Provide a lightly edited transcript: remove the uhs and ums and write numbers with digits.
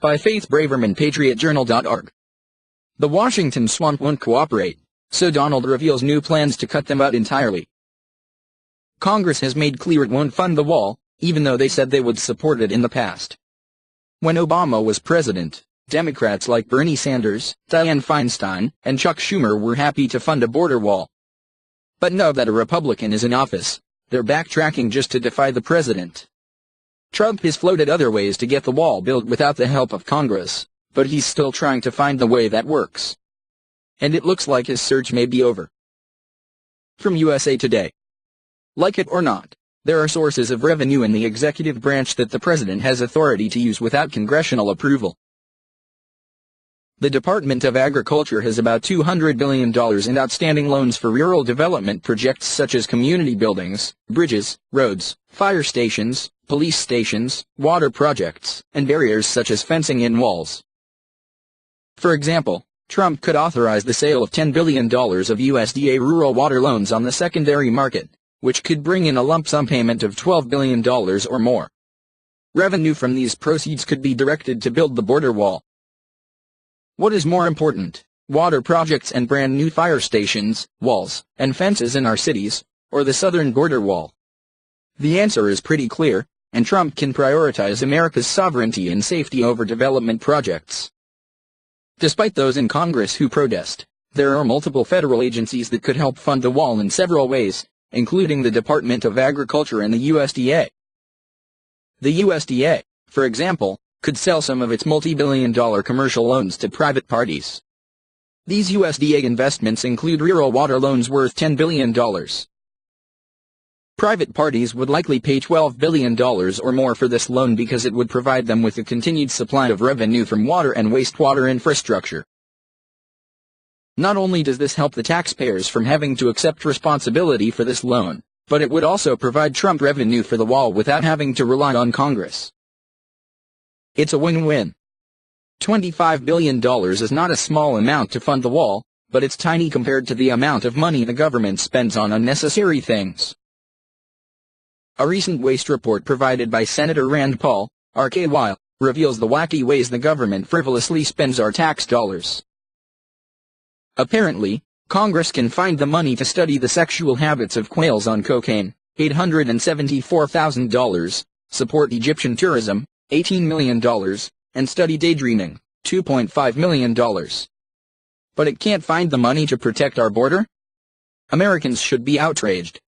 by Faith Braverman, PatriotJournal.org. The Washington swamp won't cooperate, so Donald reveals new plans to cut them out entirely. Congress has made clear it won't fund the wall, even though they said they would support it in the past. When Obama was president, Democrats like Bernie Sanders, Dianne Feinstein, and Chuck Schumer were happy to fund a border wall. But now that a Republican is in office, they're backtracking just to defy the president. Trump has floated other ways to get the wall built without the help of Congress, but he's still trying to find the way that works. And it looks like his search may be over. From USA Today. Like it or not, there are sources of revenue in the executive branch that the president has authority to use without congressional approval. The Department of Agriculture has about $200 billion in outstanding loans for rural development projects such as community buildings, bridges, roads, fire stations, police stations, water projects, and barriers such as fencing and walls. For example, Trump could authorize the sale of $10 billion of USDA rural water loans on the secondary market, which could bring in a lump sum payment of $12 billion or more. Revenue from these proceeds could be directed to build the border wall. What is more important, water projects and brand new fire stations, walls, and fences in our cities, or the southern border wall? The answer is pretty clear, and Trump can prioritize America's sovereignty and safety over development projects. Despite those in Congress who protest, there are multiple federal agencies that could help fund the wall in several ways, including the Department of Agriculture and the USDA. The USDA, for example, could sell some of its multi-billion-dollar commercial loans to private parties. These USDA investments include rural water loans worth $10 billion. Private parties would likely pay $12 billion or more for this loan because it would provide them with a continued supply of revenue from water and wastewater infrastructure. Not only does this help the taxpayers from having to accept responsibility for this loan, but it would also provide Trump revenue for the wall without having to rely on Congress. It's a win-win. $25 billion is not a small amount to fund the wall, but it's tiny compared to the amount of money the government spends on unnecessary things. A recent waste report provided by Senator Rand Paul, RKY, reveals the wacky ways the government frivolously spends our tax dollars. Apparently, Congress can find the money to study the sexual habits of quails on cocaine, $874,000, support Egyptian tourism, $18 million, and study daydreaming, $2.5 million. But it can't find the money to protect our border? Americans should be outraged.